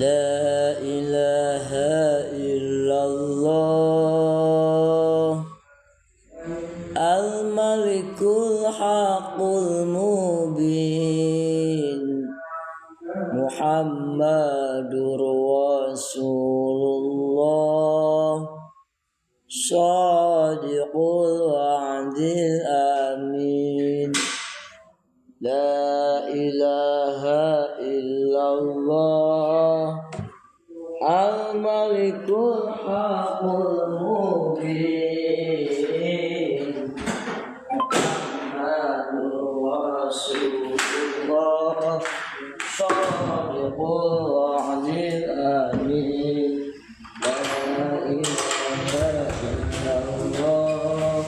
La ilaha illallah Al-Malikul Haqqul Mubin Muhammadur Rasulullah Shadiqul Wa'dil Amin La ilaha illallah Al-Malikul Haqqul Mubin Muhammadur Rasulullah Shadiqul Wa'dil Amin La ilaha illallah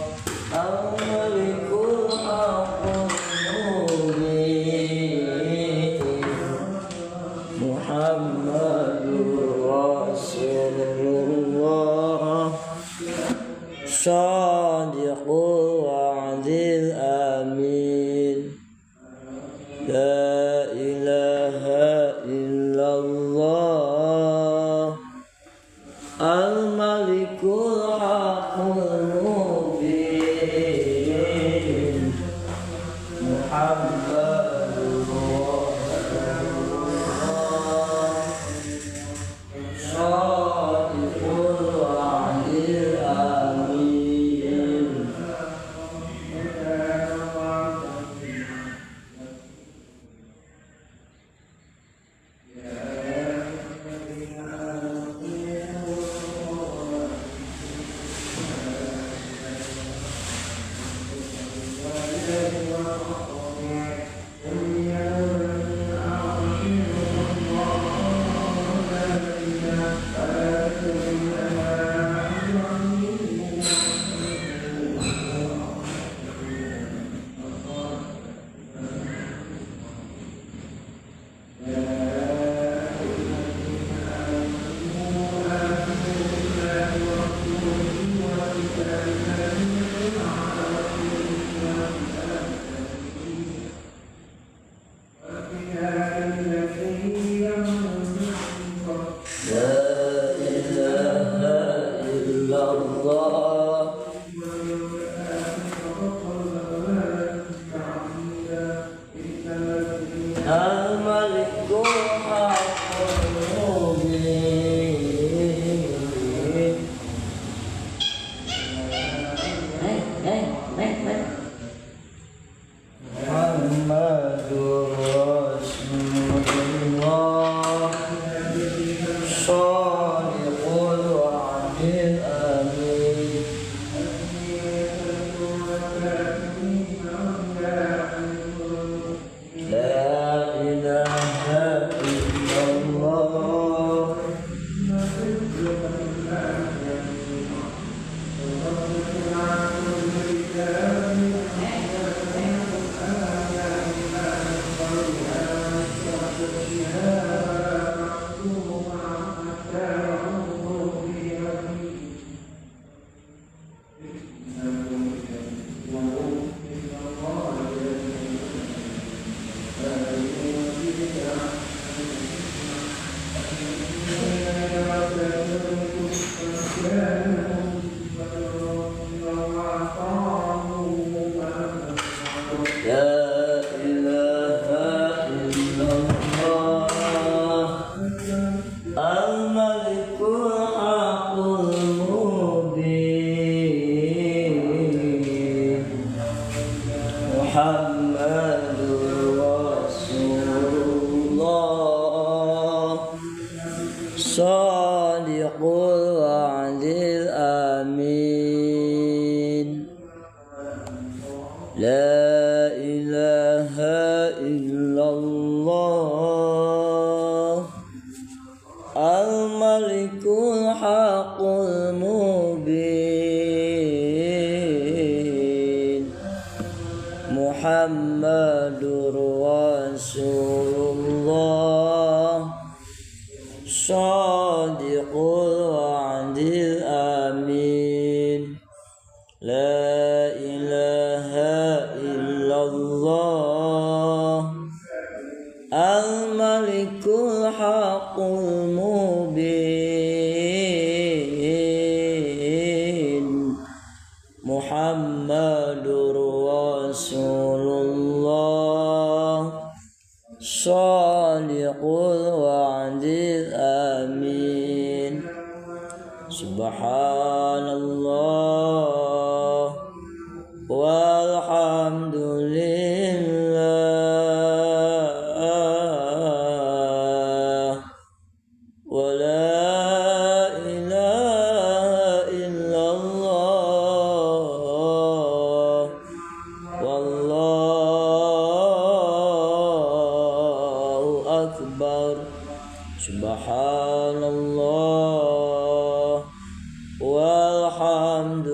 Al-Malikul Haqqul Muhammadur Rasulullah Shadiqul Wa'dil Amin La ilaha illallah Al-Malikul Haqqul Mubin Muhammadur Rasulullah Shadiqul Wa'dil Amin Al-Malikul Haqqul Mubin Muhammadur Rasulullah Shadiqul Wa'dil Amin La ilaha illallah Al-Malikul Haqqul Mubin Muhammadur Rasulullah Shadiqul Wa'dil Amin La ilaha illallah Al-Malikul Haqqul Mubin Muhammadur Rasulullah Shadiqul Wa'dil Amin لا إله إلا الله الملك الحق المبين محمد رسول الله صادق الوعد الأمين سبحان الله والحمد لله ولا إله إلا الله والله أكبر سبحان الله والحمد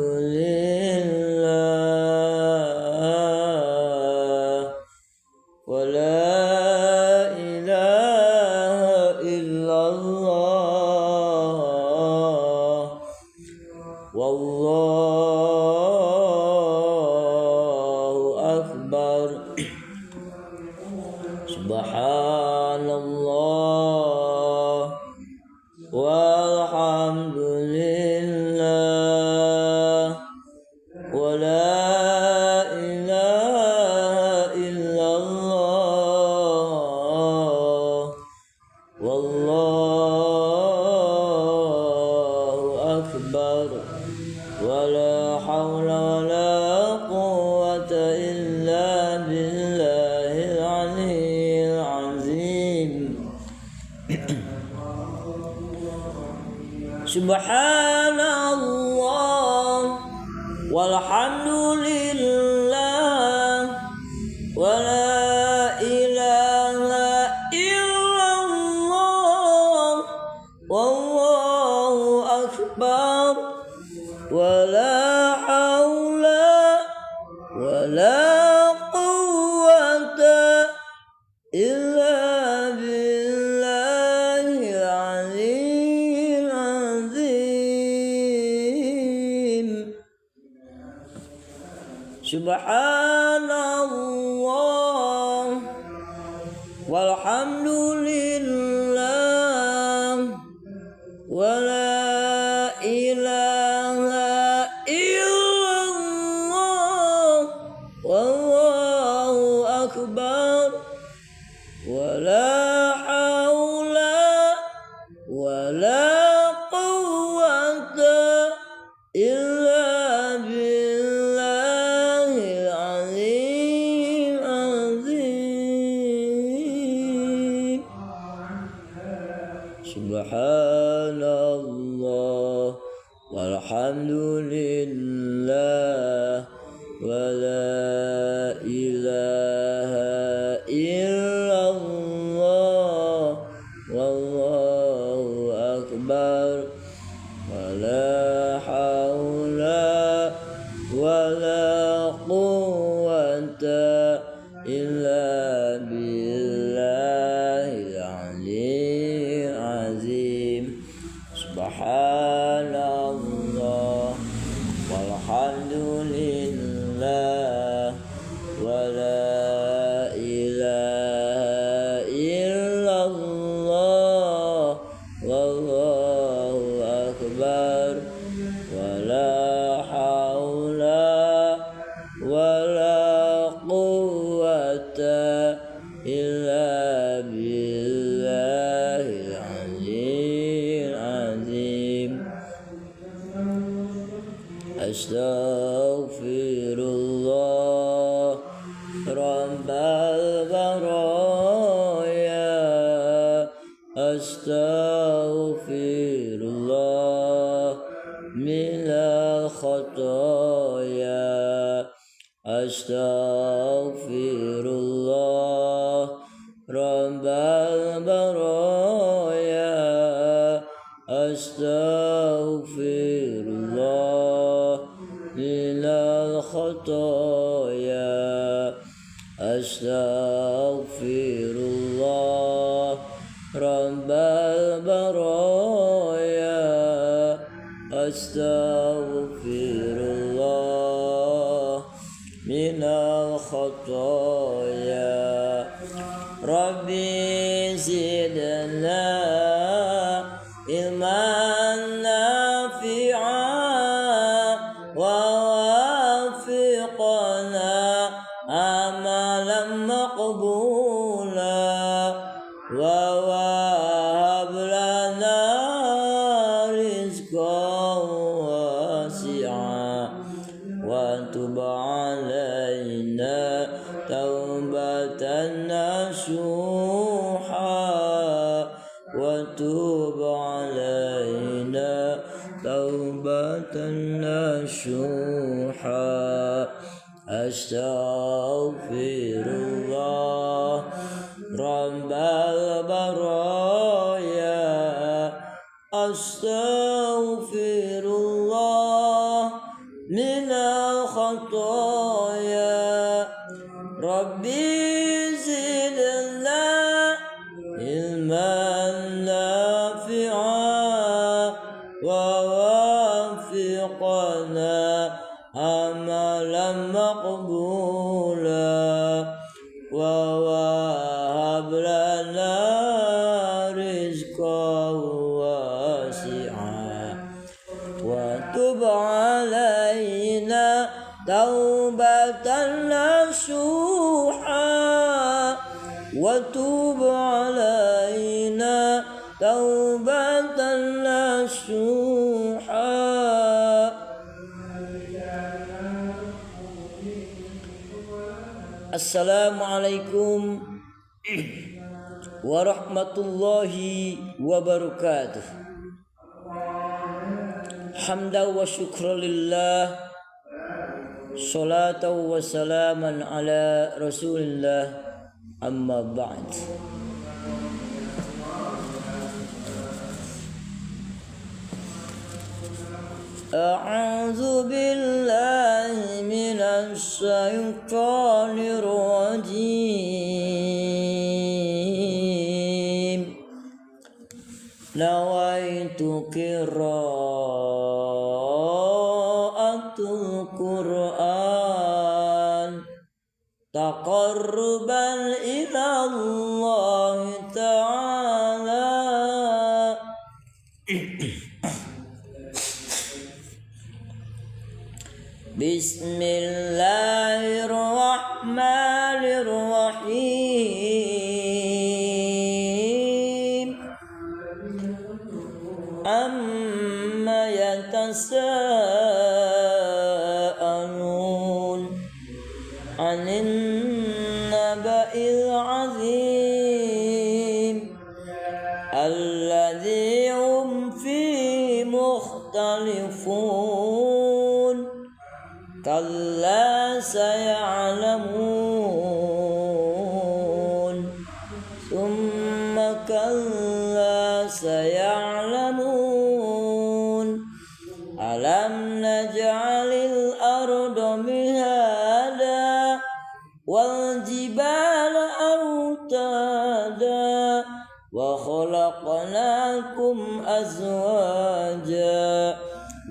لله ولا إله إلا الله والله أكبر سبحان الله والحمد لله ولا إله إلا الله والله أكبر ولا حول ولا قوة إلا بالله العلي العظيم سبحان الله والحمد لله ولا إله إلا الله والله أكبر ولا حول ولا قوة إلا بالله العلي العظيم سبحان الله والحمد لله ولا إله إلا الله والله أكبر ولا حول ولا قوة إلا بالله العلي العظيم سبحان الله والحمد لله ولا إله إلا الله والله أكبر ولا حول ولا قوة إلا بالله العلي العظيم سبحان الله والحمد لله ولا إله إلا الله والله أكبر ولا حول ولا قوة إلا بالله العلي العظيم أستغفر الله رب البرايا أستغفر الله من الخطايا أستغفر الله رب البرايا أستغفر الله من الخطايا أستغفر الله رب البرايا أستغفر الله من الخطايا ربي زدنا علما نافعا ووفقنا عملا مقبولا ووهب لنا رزقا واسعا وتب علينا توبة نصوحا وتب علينا توبة نصوحا أستغفر الله رب البرايا أستغفر الله من الخطايا ربي زدنا علما نافعا ووفقنا عملا مقبولا ووهب لنا رزقا واسعا وتب علينا توبة نصوحا وتب علينا توبة نصوحا. Assalamualaikum warahmatullahi wabarakatuh. Hamdan wa syukran lillah, salatan wa salaman ala rasulillah, amma ba'd. A'udzu billahi minasy syaithanir rajim. Nawaitu qira'atul Qur'an taqarruban ila Allah ta'ala. Bismillahirrahmanirrahim. Amma yatasa'alun 'anin naba'il 'azim alladzi hum fihi mukhtalifun. Kalla saya'lamun Thumma kalla saya'lamun Alam naj'alil arda mihada wal jibala awtada wa khalaqnakum azwaja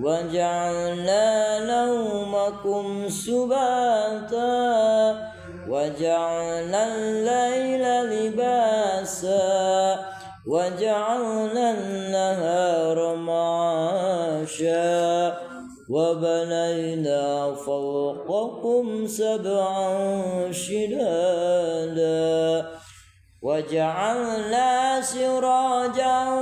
wa ja'alna nawmakum subata wa ja'alna al-layla libasa wa ja'alna an-nahara ma'asha wa banayna fawqakum sab'an shidada wa ja'alna sirajan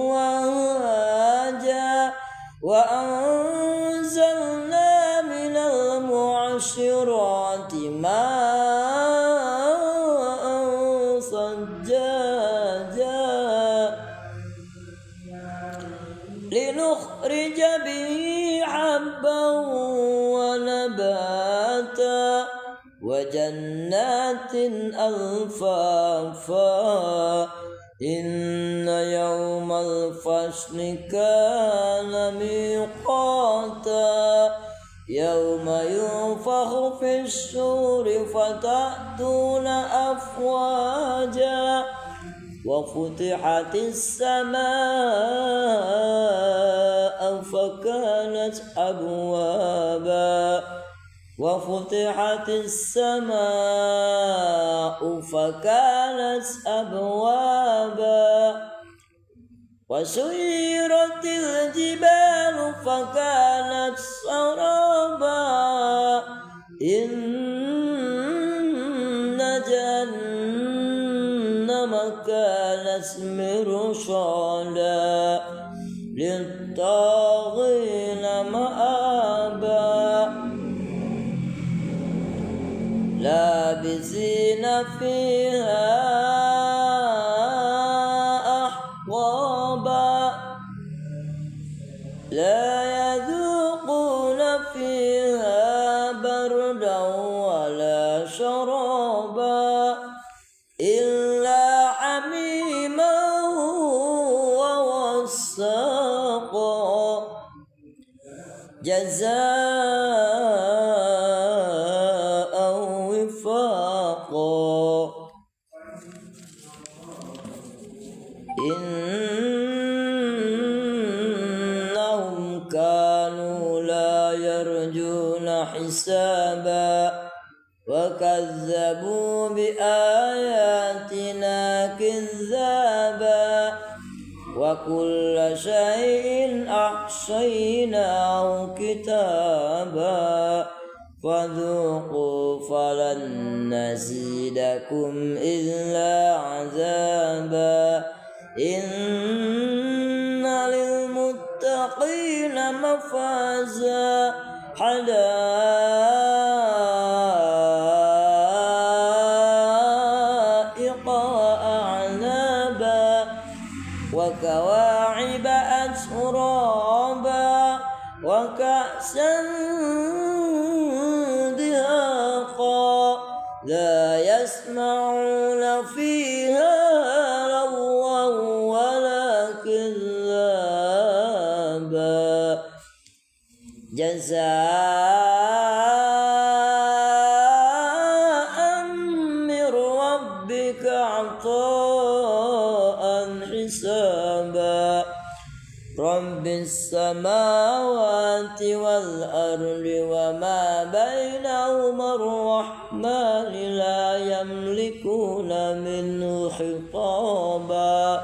wahaja wa anzalna minal mu'asyirati ma'an sajjaja linukhrija bihi habban wa nabata wa jannatin alfafa. Inna yawmal fasli kana miqata yawma yunfakhu fis-suri fatatuna afwaja wa futihatis samaa fakanat abwaba وفتحت السماء فكانت أبوابا وسيرت الجبال فكانت سرابا إن جهنم كانت مرصادا للطاغين مآبا لابثين فيها أحقابا لا يذوقون فيها بردا ولا شرابا إلا حميما ووساقا جزاء وفاقا إنهم كانوا لا يرجون حسابا وكذبوا بآياتنا كذابا وكل شيء أحصيناه كتابا فذوقوا فلن نزيدكم إلا عذابا إن للمتقين مفازا حدائق وأعنابا وكواعب أترابا وكأسا دهاقا لا يسمعون فيها لغوا ولا كذابا جزاء من ربك عطاء حسابا رب السماوات والأرض وما بينهما الرحمن لا يملكون منه خطابا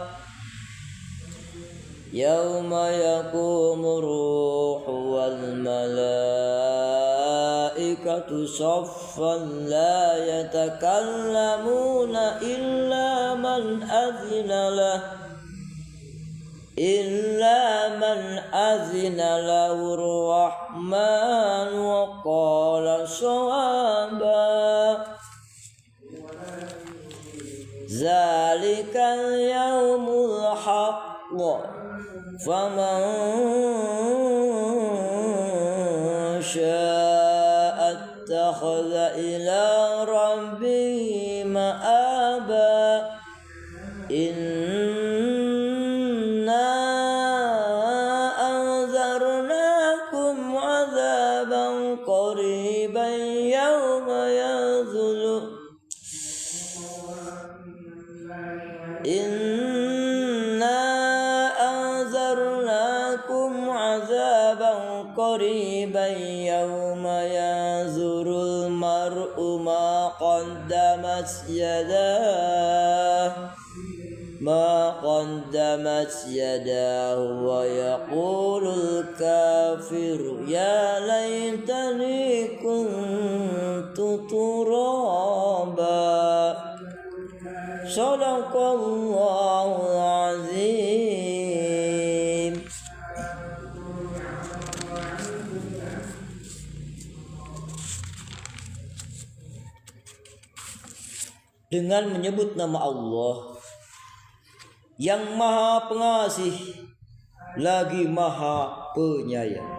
يوم يقوم الروح والملائكة صفا لا يتكلمون إلا من أذن له الرحمن وقال صوابا ذلك اليوم الحق فمن شاء اتخذ إلى ربه مآبا إنا أنذرناكم عذابا قريبا يوم ينزل قريبا يوم ينظر المرء ما قدمت يداه ويقول الكافر يا ليتني كنت ترابا صدق الله العظيم. Dengan menyebut nama Allah yang Maha Pengasih lagi Maha Penyayang.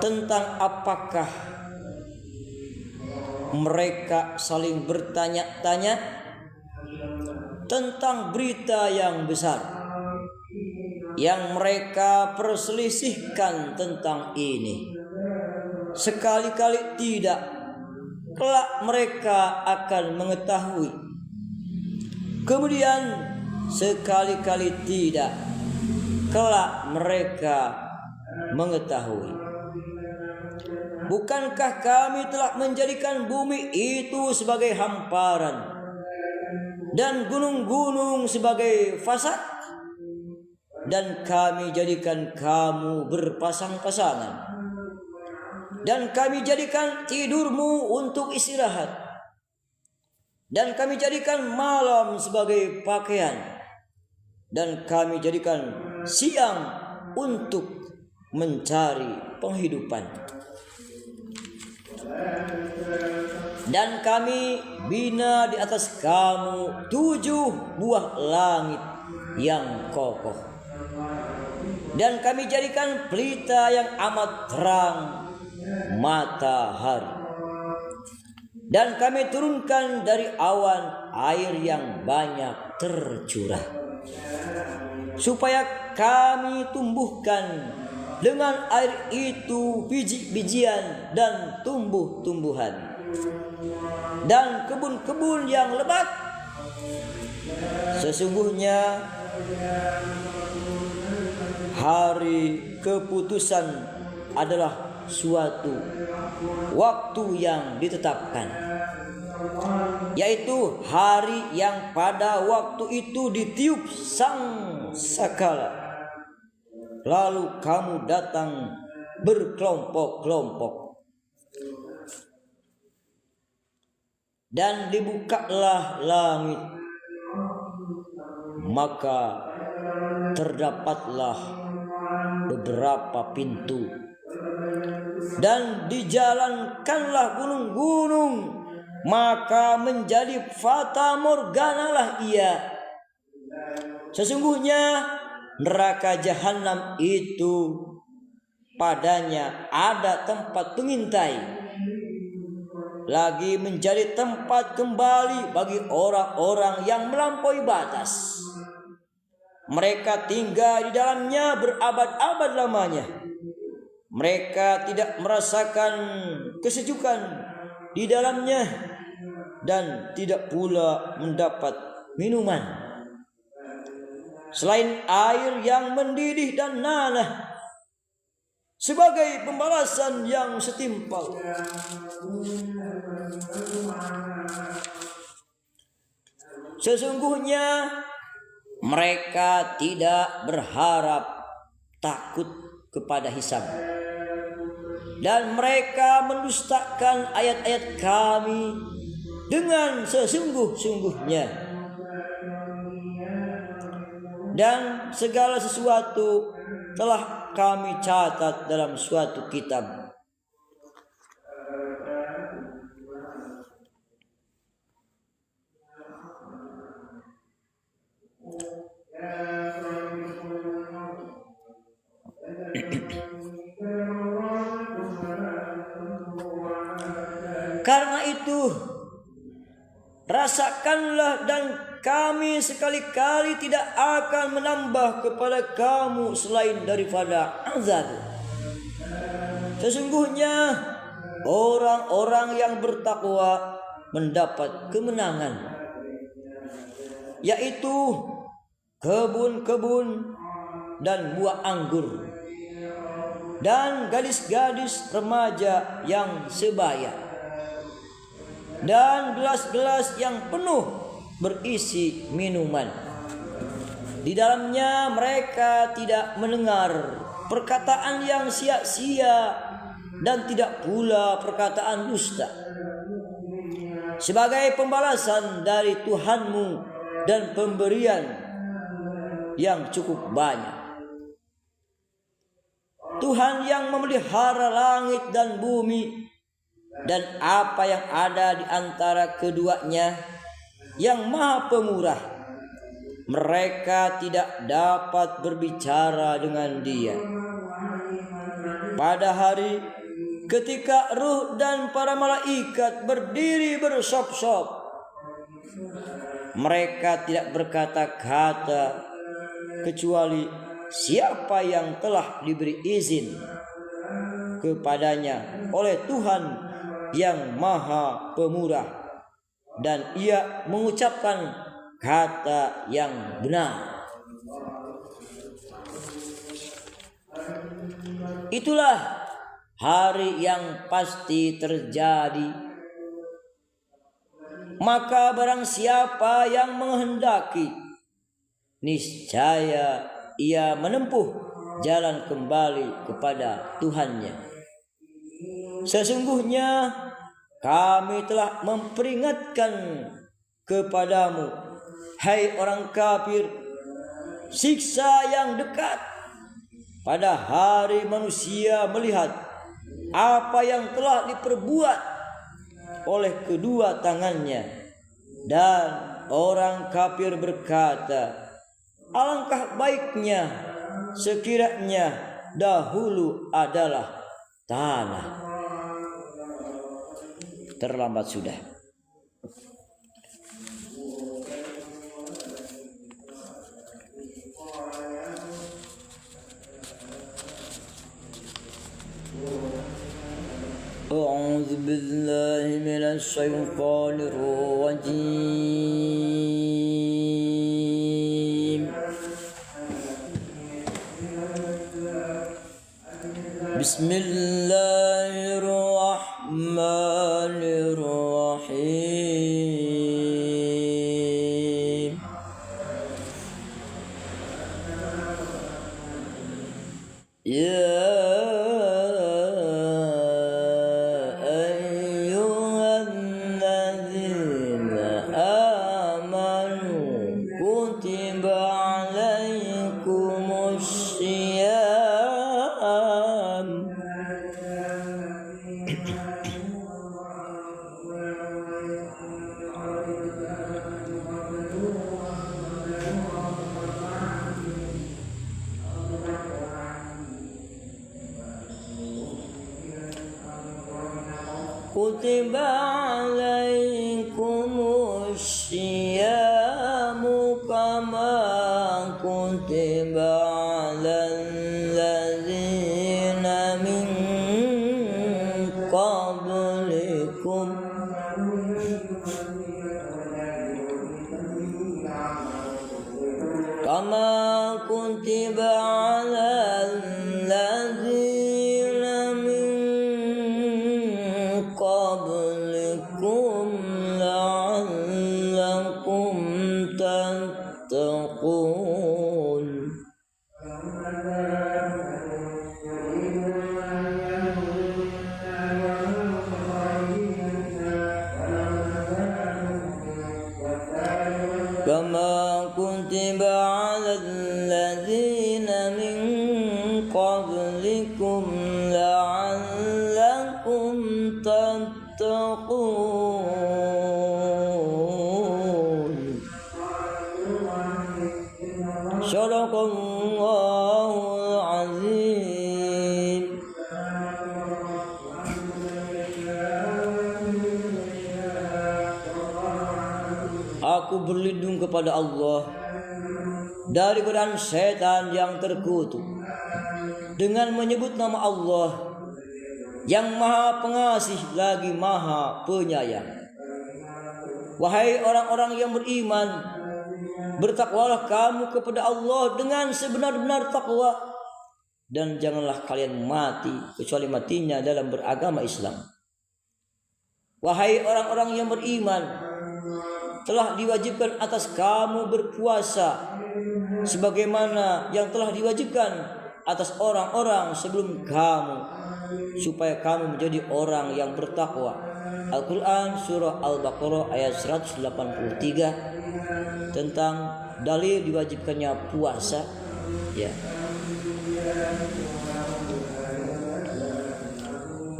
Tentang apakah mereka saling bertanya-tanya tentang berita yang besar yang mereka perselisihkan tentang ini. Sekali-kali tidak, kelak mereka akan mengetahui. Kemudian sekali-kali tidak, kelak mereka mengetahui. Bukankah kami telah menjadikan bumi itu sebagai hamparan dan gunung-gunung sebagai fasad, dan kami jadikan kamu berpasang-pasangan, dan kami jadikan tidurmu untuk istirahat, dan kami jadikan malam sebagai pakaian, dan kami jadikan siang untuk mencari penghidupan. Dan kami bina di atas kamu 7 buah langit yang kokoh, dan kami jadikan pelita yang amat terang, matahari. Dan kami turunkan dari awan air yang banyak tercurah, supaya kami tumbuhkan dengan air itu biji-bijian dan tumbuh-tumbuhan, dan kebun-kebun yang lebat. Sesungguhnya hari keputusan adalah suatu waktu yang ditetapkan, yaitu hari yang pada waktu itu ditiup sang sakala. Lalu kamu datang berkelompok-kelompok, dan dibukalah langit, maka terdapatlah beberapa pintu, dan dijalankanlah gunung-gunung, maka menjadi fata morgana lah ia. Sesungguhnya neraka jahanam itu padanya ada tempat pengintai, lagi menjadi tempat kembali bagi orang-orang yang melampaui batas. Mereka tinggal di dalamnya berabad-abad lamanya. Mereka tidak merasakan kesejukan di dalamnya, dan tidak pula mendapat minuman selain air yang mendidih dan nanah, sebagai pembalasan yang setimpal. Sesungguhnya mereka tidak berharap takut kepada hisab, dan mereka mendustakan ayat-ayat kami dengan sesungguh-sungguhnya. Dan segala sesuatu telah kami catat dalam suatu kitab. Karena itu, rasakanlah, dan kami sekali-kali tidak akan menambah kepada kamu selain daripada azab. Sesungguhnya orang-orang yang bertakwa mendapat kemenangan, yaitu kebun-kebun dan buah anggur, dan gadis-gadis remaja yang sebaya, dan gelas-gelas yang penuh berisi minuman. Di dalamnya mereka tidak mendengar perkataan yang sia-sia, dan tidak pula perkataan dusta. Sebagai pembalasan dari Tuhanmu dan pemberian yang cukup banyak. Tuhan yang memelihara langit dan bumi dan apa yang ada di antara keduanya, yang Maha Pemurah. Mereka tidak dapat berbicara dengan Dia pada hari ketika ruh dan para malaikat berdiri bersop-sop. Mereka tidak berkata-kata kecuali siapa yang telah diberi izin kepadanya oleh Tuhan yang Maha Pemurah, dan ia mengucapkan kata yang benar. itulah hari yang pasti terjadi. Maka barang siapa yang menghendaki, niscaya ia menempuh jalan kembali kepada Tuhannya. Sesungguhnya kami telah memperingatkan kepadamu, hai orang kafir, siksa yang dekat pada hari manusia melihat apa yang telah diperbuat oleh kedua tangannya. Dan orang kafir berkata, alangkah baiknya sekiranya dahulu adalah tanah. Terlambat sudah. أعوذ بالله من الشيطان الرجيم. بسم الله الرحمن الرحيم. يا كتب عليكم الصيام كما كتب على الذين من قبلكم كما كتب على الذين من قبلكم لعلكم تتقون. كما كتب على الذين من قبلكم لعلكم تتقون. صدق الله العظيم. Aku berlindung kepada Allah dari godaan setan yang terkutuk dengan menyebut nama Allah yang maha pengasih lagi maha penyayang. Wahai orang-orang yang beriman, bertakwalah kamu kepada Allah dengan sebenar-benar takwa, dan janganlah kalian mati kecuali matinya dalam beragama Islam. Wahai orang-orang yang beriman, telah diwajibkan atas kamu berpuasa sebagaimana yang telah diwajibkan atas orang-orang sebelum kamu, supaya kamu menjadi orang yang bertakwa. Al-Quran Surah Al-Baqarah ayat 183 tentang dalil diwajibkannya puasa, ya.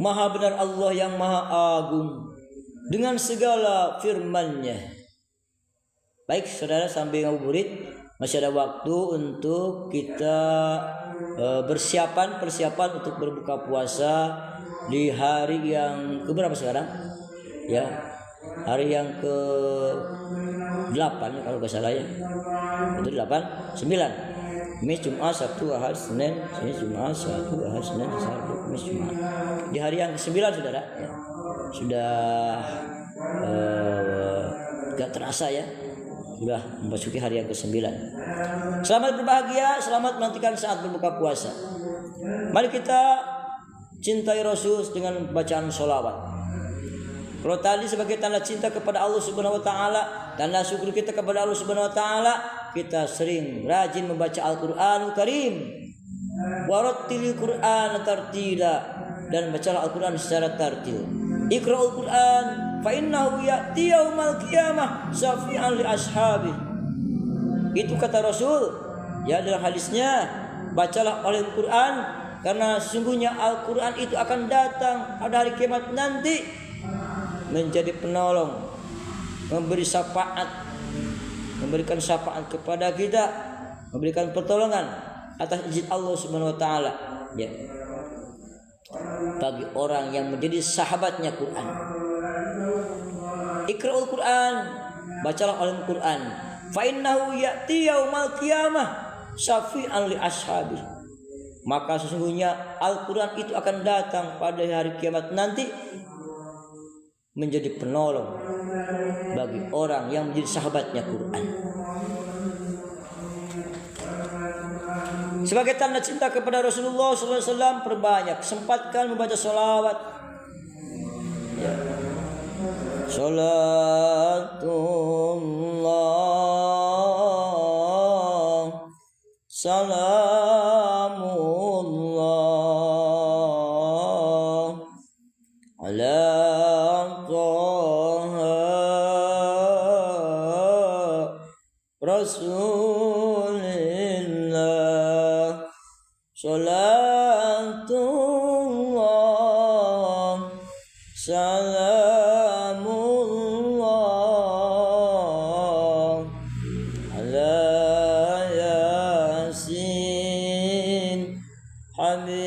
Maha benar Allah yang maha agung dengan segala firman-Nya. Baik saudara, sambil ngabuburit masih ada waktu untuk kita persiapan untuk berbuka puasa di hari yang keberapa sekarang? Ya, hari yang ke-8 kalau nggak salah ya. Itu 8, 9. Kamis, Jumat, Sabtu, Ahad, Senin, Jumat, Sabtu, Ahad, Senin, Sabtu, Kamis, Jumat. Di hari yang ke-9 saudara, ya. Sudah gak terasa ya. Sudah memasuki hari yang ke-9. Selamat berbahagia, selamat menantikan saat berbuka puasa. Mari kita cintai Rasul dengan bacaan sholawat. Kalau tadi sebagai tanda cinta kepada Allah Subhanahu wa taala, tanda syukur kita kepada Allah Subhanahu wa taala, kita sering rajin membaca Al-Qur'anul Karim. Warattilil Qur'ana tartila, dan bacalah Al-Qur'an secara tartil. Iqra'ul Qur'an fa innahu ya'ti yaumal qiyamah syafi'an li ashabi. Itu kata Rasul ya dalam hadisnya, bacalah Al-Qur'an karena sesungguhnya Al-Qur'an itu akan datang pada hari kiamat nanti menjadi penolong, memberi syafaat, memberikan syafaat kepada kita, memberikan pertolongan atas izin Allah Subhanahu wa taala ya. Bagi orang yang menjadi sahabatnya Quran. Iqra'ul Quran, bacalah Al-Quran. Fa innahu ya'ti yaumal qiyamah syafi'an li ashabi. Maka sesungguhnya Al-Quran itu akan datang pada hari kiamat nanti menjadi penolong bagi orang yang menjadi sahabatnya Quran. Sebagai tanda cinta kepada Rasulullah SAW, perbanyak, sempatkan membaca sholawat. Ya. Salatullah, salamullah, ala Taha Rasulillah. Salatullah, salamullah, ala Yasin Habibillah,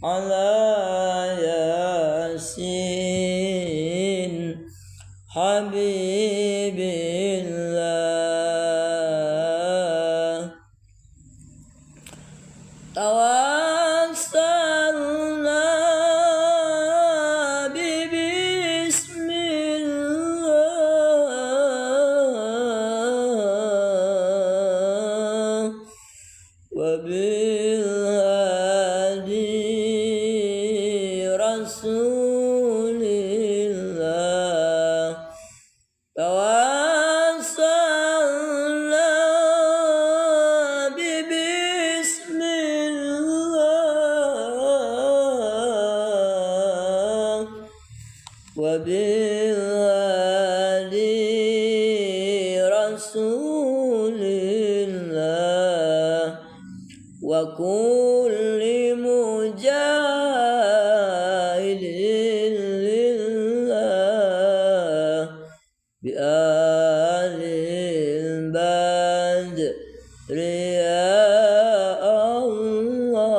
ala Yasin Habibillah. Tawassalna bismillah wa bil hadi rasulillah. Tawassalna bi bismillah wa bil hadi rasulillah wa kulli mujahidin lillah bi alil badri ya Allah,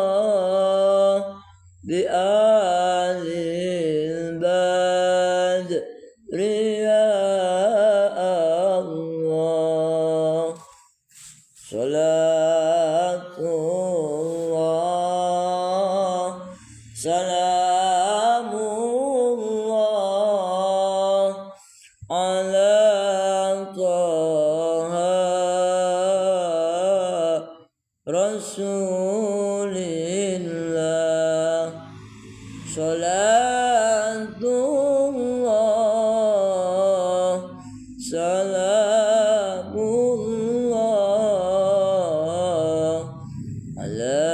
bi alil badri ya Allah. Salatullah, salamullah, ala Taha Rasulillah. Salatullah, salamullah, ala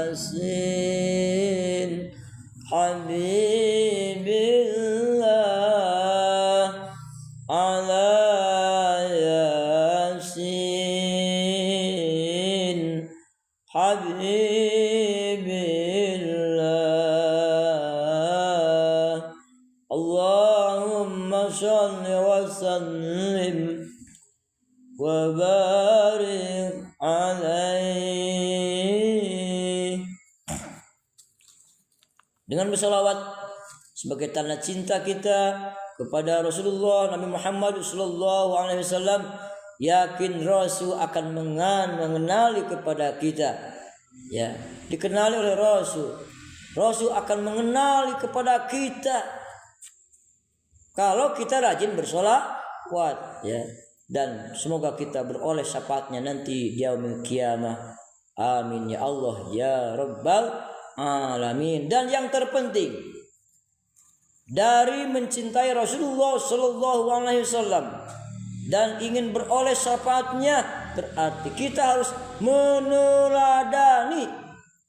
Yasin Habibillah, ala Yasin Habibillah. Allahumma shalli wa sallim wa barik alaihi. Dengan bersalawat sebagai tanda cinta kita kepada Rasulullah Nabi Muhammad sallallahu alaihi wasallam, yakin Rasul akan mengenali kepada kita. Ya, dikenali oleh Rasul. Rasul akan mengenali kepada kita kalau kita rajin bersolawat. Ya, dan semoga kita beroleh syafaatnya nanti di yaumil qiyamah. Amin ya Allah ya rabbal alamin. Dan yang terpenting dari mencintai Rasulullah sallallahu alaihi wasallam dan ingin beroleh syafaatnya, berarti kita harus meneladani,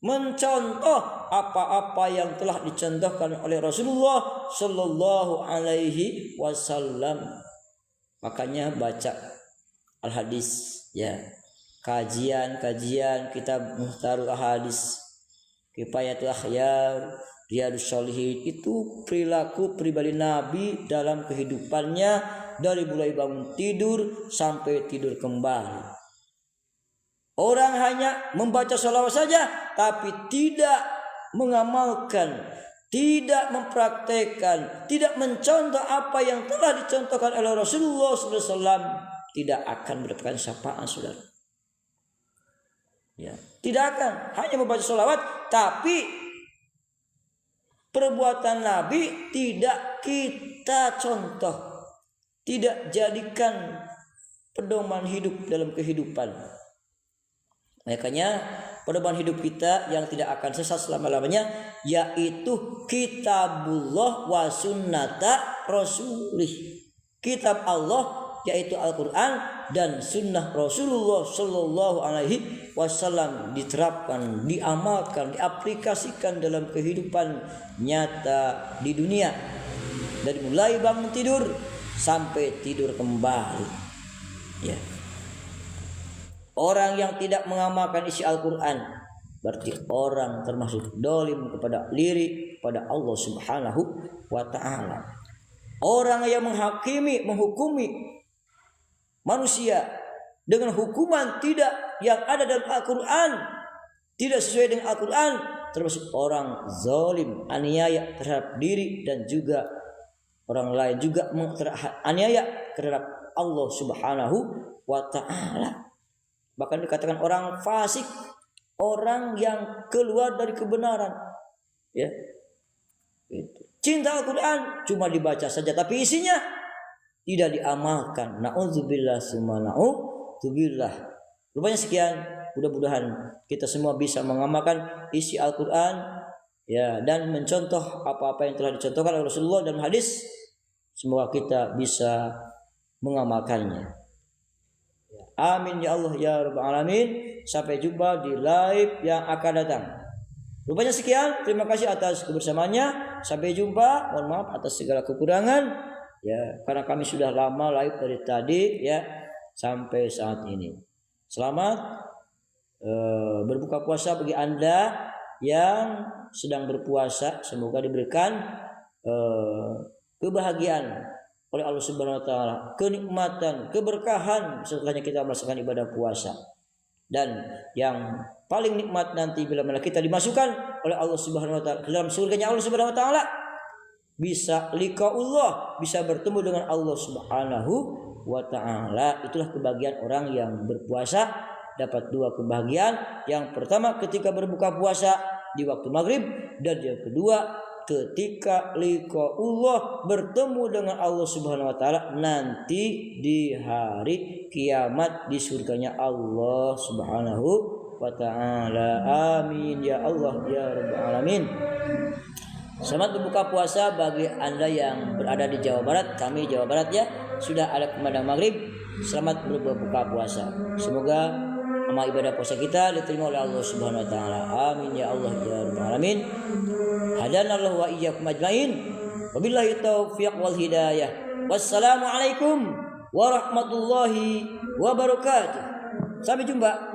mencontoh apa-apa yang telah dicontohkan oleh Rasulullah sallallahu alaihi wasallam. Makanya baca al-hadis ya, kajian kitab Muhtarul Ahadis, Kifayatul Akhyar, Riyadhus Shalihin, itu perilaku pribadi Nabi dalam kehidupannya dari mulai bangun tidur sampai tidur kembali. Orang hanya membaca sholawat saja tapi tidak mengamalkan, tidak mempraktekkan, tidak mencontoh apa yang telah dicontohkan oleh Rasulullah SAW, tidak akan mendapatkan syafaat, saudara. Ya, tidak akan, hanya membaca sholawat tapi perbuatan Nabi tidak kita contoh, tidak jadikan pedoman hidup dalam kehidupan. Makanya pedoman hidup kita yang tidak akan sesat selama-lamanya yaitu kitabullah wa sunnata rasulih. Kitab Allah yaitu Al-Quran dan sunnah Rasulullah sallallahu alaihi wasallam diterapkan, diamalkan, diaplikasikan dalam kehidupan nyata di dunia, dari mulai bangun tidur sampai tidur kembali. Ya. Orang yang tidak mengamalkan isi Al-Quran berarti orang termasuk dolim kepada lirik kepada Allah Subhanahu wa ta'ala. Orang yang menghukumi manusia dengan hukuman tidak yang ada dalam Al-Quran, tidak sesuai dengan Al-Quran, termasuk orang zalim, aniaya terhadap diri dan juga orang lain, juga aniaya terhadap Allah Subhanahu wa ta'ala. Bahkan dikatakan orang fasik, orang yang keluar dari kebenaran. Ya. Cinta Al-Quran cuma dibaca saja tapi isinya tidak diamalkan. Na'udzubillah summa na'udzubillah. Rupanya sekian, mudah-mudahan kita semua bisa mengamalkan isi Al-Quran ya, dan mencontoh apa-apa yang telah dicontohkan oleh Rasulullah dalam hadis. Semoga kita bisa mengamalkannya. Amin ya Allah ya rabbal alamin. Sampai jumpa di live yang akan datang. Rupanya sekian, terima kasih atas kebersamaannya. Sampai jumpa. Mohon maaf atas segala kekurangan ya, karena kami sudah lama live dari tadi ya sampai saat ini. Selamat berbuka puasa bagi Anda yang sedang berpuasa. Semoga diberikan kebahagiaan oleh Allah Subhanahu wa taala, kenikmatan, keberkahan setelahnya kita melaksanakan ibadah puasa. Dan yang paling nikmat nanti bila mana kita dimasukkan oleh Allah Subhanahu wa taala ke dalam surganya Allah Subhanahu wa taala, bisa liqaullah, bisa bertemu dengan Allah Subhanahu wa taala. Itulah kebahagiaan orang yang berpuasa, dapat dua kebahagiaan. Yang pertama ketika berbuka puasa di waktu maghrib, dan yang kedua ketika liqaullah, bertemu dengan Allah Subhanahu wa taala nanti di hari kiamat di surganya Allah Subhanahu wa taala. Amin ya Allah ya rabbal alamin. Selamat berbuka puasa bagi Anda yang berada di Jawa Barat. Kami Jawa Barat ya, sudah ada kumandang maghrib. Selamat berbuka puasa. Semoga amal ibadah puasa kita diterima oleh Allah Subhanahu wa taala. Amin ya Allah ya rabbal alamin. Hadanallahu wa iyyakum ajmain. Wabillahi taufiq wal hidayah. Wassalamualaikum warahmatullahi wabarakatuh. Sampai jumpa.